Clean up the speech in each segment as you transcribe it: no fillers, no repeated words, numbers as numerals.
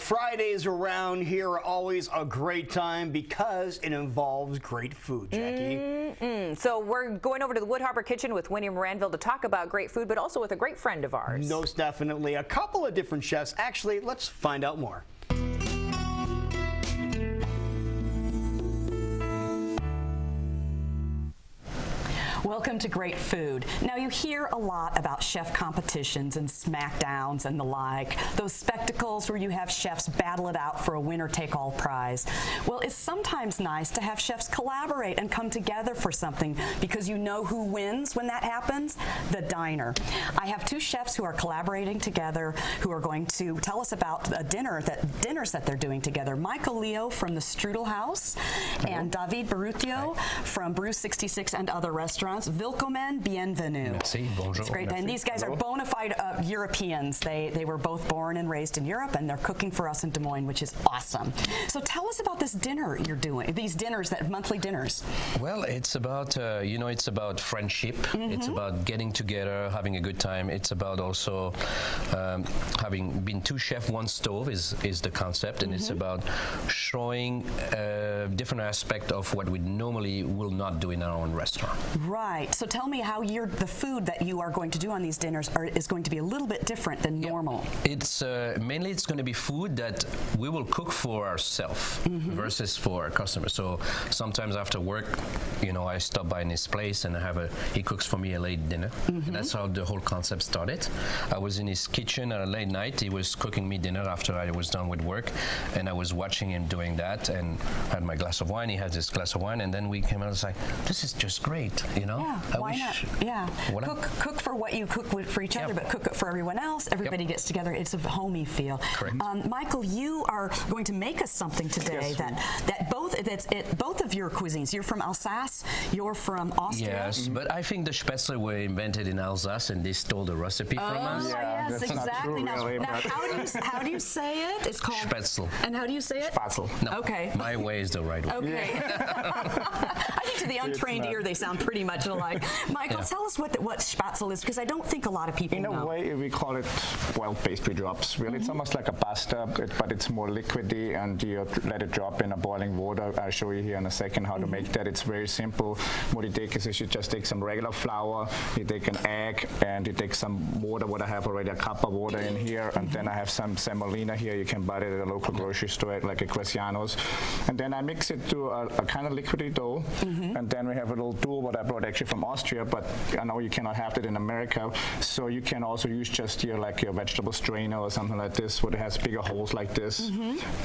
Fridays around here are always a great time because it involves great food, Jackie. So we're going over to the Wood Harbor Kitchen with Wini Moranville to talk about great food, but also with a great friend of ours. Most definitely. A couple of different chefs. Actually, let's find out more. Welcome to Great Food. Now, you hear a lot about chef competitions and smackdowns and the like, those spectacles where you have chefs battle it out for a winner-take-all prize. Well, it's sometimes nice to have chefs collaborate and come together for something because you know who wins when that happens? The diner. I have two chefs who are collaborating together who are going to tell us about a dinners that they're doing together. Michael Leo from the Strudl House and David Barutio from Brew 66 and other restaurants. Willkommen, bienvenue. Merci, bonjour. It's great. And these guys are bona fide Europeans. They were both born and raised in Europe, and they're cooking for us in Des Moines, which is awesome. So tell us about this dinner you're doing, these dinners, that monthly dinners. Well, it's about, it's about friendship. It's about getting together, having a good time. It's about also having been two chefs, one stove is the concept, and it's about showing a different aspect of what we normally will not do in our own restaurant. Right. So tell me how the food that you are going to do on these dinners is going to be a little bit different than normal. It's mainly it's going to be food that we will cook for ourselves versus for our customers. So sometimes after work, I stop by in his place and he cooks for me a late dinner. And that's how the whole concept started. I was in his kitchen at a late night. He was cooking me dinner after I was done with work, and I was watching him doing that and had my glass of wine. He had his glass of wine, and then we came out and was like, this is just great. Yeah, why not? Yeah, cook for what you cook for each other, but cook it for everyone else. Everybody gets together. It's a homey feel. Correct. Michael, you are going to make us something today both of your cuisines. You're from Alsace. You're from Austria. Yes, but I think the Spätzle were invented in Alsace, and they stole the recipe from us. Yeah, yes, exactly. Now, how do you say it? It's called Spätzle. And how do you say it? Spätzle. No, okay. My way is the right way. Okay. I think to the untrained ear, they sound pretty much alike. Michael, tell us what Spätzle is, because I don't think a lot of people know. In a way, we call it boiled pastry drops. Really, it's almost like a pasta, but it's more liquidy, and you let it drop in a boiling water. I'll show you here in a second how to make that. It's very simple. What you take is you just take some regular flour, you take an egg, and you take some water. What I have already, a cup of water in here, and then I have some semolina here. You can buy it at a local grocery store, like a Graciano's. And then I mix it to a kind of liquidy dough, and then we have a little tool what I brought actually from Austria, but I know you cannot have that in America, so you can also use just your vegetable strainer or something like this, where it has bigger holes like this.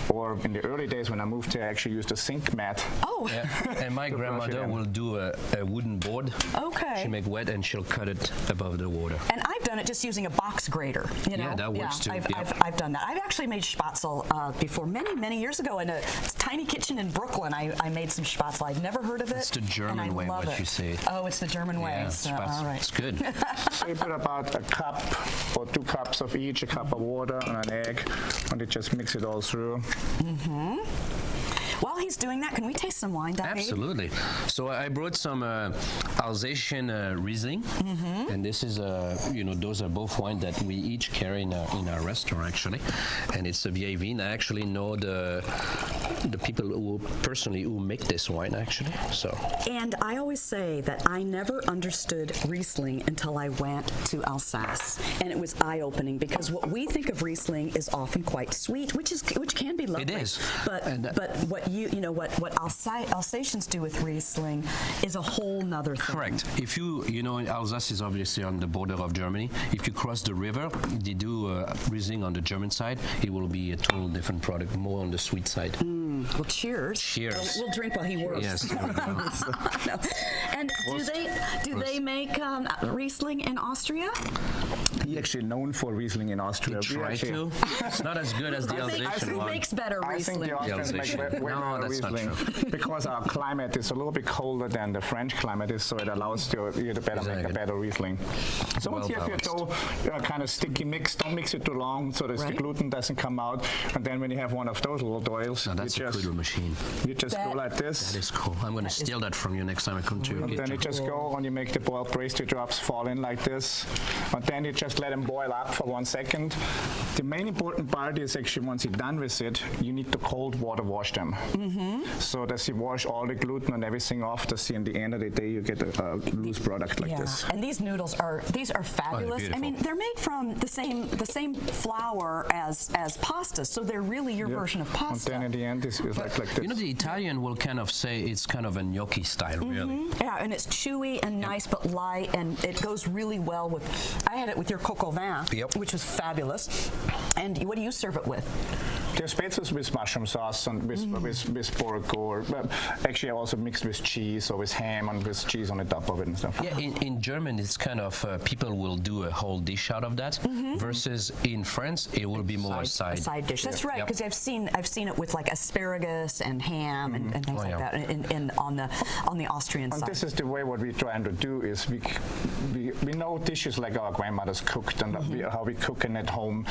Or in the early days when I moved here, I actually used a sink mat. Oh. Yeah. And my grandmother will do a wooden board. Okay. She make wet and she'll cut it above the water. And I've done it just using a box grater. Yeah, that works too. I've done that. I've actually made Spätzle before many years ago in a tiny kitchen in Brooklyn. I made some Spätzle. I'd never heard of it. It's the German way, what you say. Oh, it's the German way. Yeah, So, all right. It's good. So you put about a cup or 2 cups of each, a cup of water and an egg, and you just mix it all through. While he's doing that, can we taste some wine, David? Absolutely. So I brought some Alsatian Riesling, and this is those are both wine that we each carry in our restaurant actually, and it's a vieille vin. I actually know the people who make this wine actually. So. And I always say that I never understood Riesling until I went to Alsace, and it was eye-opening because what we think of Riesling is often quite sweet, which can be lovely. It is. But what Alsatians do with Riesling is a whole nother thing. Correct. If Alsace is obviously on the border of Germany. If you cross the river, they do Riesling on the German side. It will be a total different product, more on the sweet side. Well, cheers. Cheers. We'll drink while he works. Yes. No. And do they make Riesling in Austria? He's actually known for Riesling in Austria. Try to. It's not as good as the Alsatian one. Who makes better Riesling? I think the Austrians make way better Riesling because our climate is a little bit colder than the French climate is, so it allows you to make a better Riesling. So once you have your dough kind of sticky mix, don't mix it too long so that the gluten doesn't come out. And then when you have one of those little doilies, you just Strudel machine. You just go like this. That is cool. I'm going to steal that from you next time I come to your And then kitchen. you just go and you make the boiled pastry drops fall in like this. And then you just let them boil up for 1 second. The main important part is actually once you're done with it, you need to cold water wash them. So that you wash all the gluten and everything off to see in the end of the day you get a loose product like this. And these noodles are fabulous. I beautiful. mean, they're made from the same flour as pasta, so they're really your version of pasta. And then in the end, it's like this. You know, the Italian will kind of say it's kind of a gnocchi style, really. Yeah, and it's chewy and nice but light, and it goes really well with. I had it with your coq au vin, which was fabulous. And what do you serve it with? There's pizzas with mushroom sauce and with pork, or actually also mixed with cheese or with ham and with cheese on the top of it and stuff. Yeah, in German it's kind of people will do a whole dish out of that, versus in France it will be more a side dish. That's right, because I've seen it with like asparagus and ham and things like that on the Austrian And side. this is the way what we're trying to do is we know dishes like our grandmothers cooked and how we cook in at home.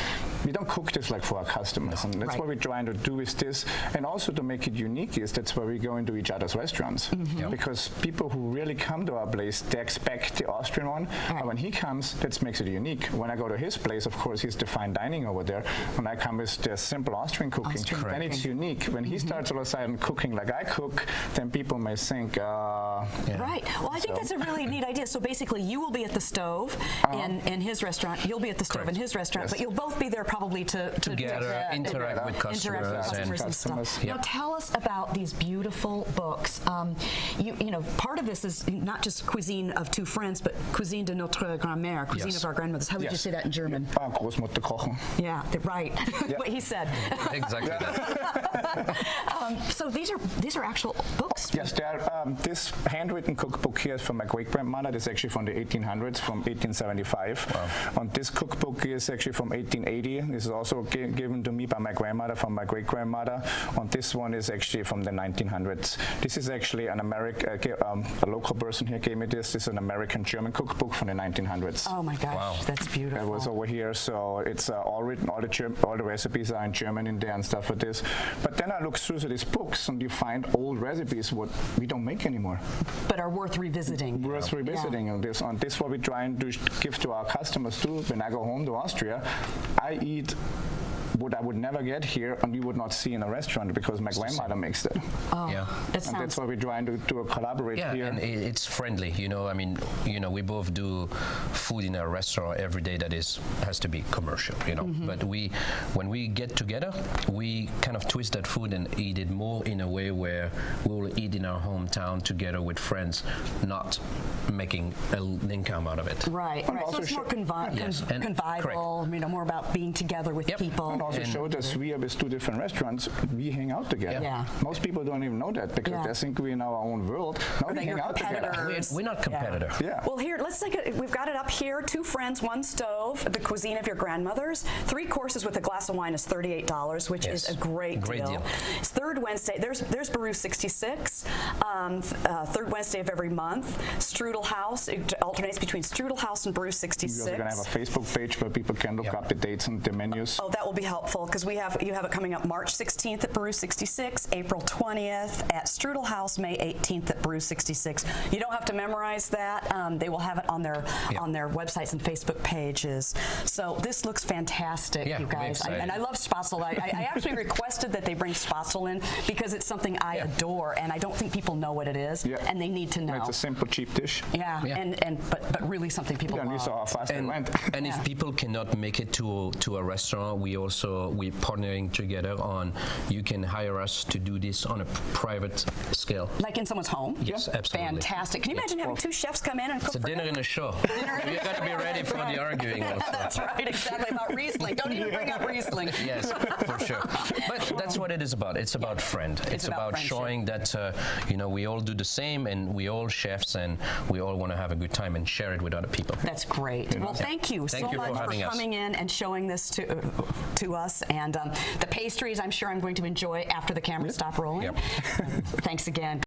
We don't cook this like for our customers, and that's what we're trying to do with this. And also to make it unique is that's why we go into each other's restaurants, because people who really come to our place, they expect the Austrian one, and when he comes, that makes it unique. When I go to his place, of course, he's the fine dining over there, and I come with the simple Austrian cooking, then it's unique. When he starts all of a sudden cooking like I cook, then people may think, Right. Well, I think that's a really neat idea. So basically, you will be at the stove in his restaurant. You'll be at the stove in his restaurant, but you'll both be there probably to together interact with customers and stuff. Now, tell us about these beautiful books. You know, part of this is not just cuisine of two friends, but cuisine de notre grand-mère, cuisine of our grandmothers. How would you say that in German? Großmutter kochen. Yeah, right. What he said. Exactly that. So these are actual books. Yes, this handwritten cookbook here is from my great-grandmother. This is actually from the 1800s, from 1875. Wow. And this cookbook is actually from 1880. This is also given to me by my grandmother, from my great-grandmother. And this one is actually from the 1900s. This is actually an a local person here gave me this. This is an American-German cookbook from the 1900s. Oh my gosh, that's beautiful. It was over here, so it's all written, all the recipes are in German in there and stuff like this. But then I look through these books and you find old recipes what we don't make anymore. But are worth revisiting. Worth revisiting on this. And this is what we try and give to our customers too. When I go home to Austria, I eat what I would never get here and you would not see in a restaurant because my grandmother makes it. Oh, yeah. And that's why we're trying to collaborate here. And it's friendly, you know. I mean, you know, we both do food in a restaurant every day that has to be commercial, you know. But when we get together, we kind of twist that food and eat it more in a way where we will eat in our hometown together with friends, not making an income out of it. Right. So it's more convivial, you know, more about being together with people. And also showed us we are with two different restaurants, we hang out together. Yeah. Most people don't even know that because they think we're in our own world. No, we hang out together. We're not competitive. Yeah. Well, here, let's take it. We've got it up here. 2 friends, 1 stove. The cuisine of your grandmother's. 3 courses with a glass of wine is $38, which is a great deal. It's third Wednesday. There's Baru 66. Third Wednesday of every month. Strudl House. It alternates between Strudl House and Baru 66. We're going to have a Facebook page where people can look up the dates and the menus. Oh, that will be helpful because you have it coming up March 16th at Baru 66, April 20th at Strudl House, May 18th at Baru 66. You don't have to memorize that. They will have it on their websites and Facebook pages. So this looks fantastic, you guys. And I love Spatzel. I actually requested that they bring Spatzel in because it's something I adore, and I don't think people know what it is, and they need to know. It's a simple, cheap dish. But really something people love. And you saw how fast it went. And if people cannot make it to a restaurant, we're partnering together on, you can hire us to do this on a private scale. Like in someone's home? Yes, absolutely. Fantastic. Can you imagine having 2 chefs come in and cook It's a dinner and a show. You got to be ready for the arguing also. That's right, exactly, about Riesling. Don't even bring up Riesling. Yes, for sure. But that's what it is about. It's about friend. It's about showing that, you know, we all do the same and we all chefs and we all want to have a good time and share it with other people. That's great. Well, thank you so much for coming in and showing this to us. And the pastries, I'm sure I'm going to enjoy after the cameras stop rolling. Thanks again.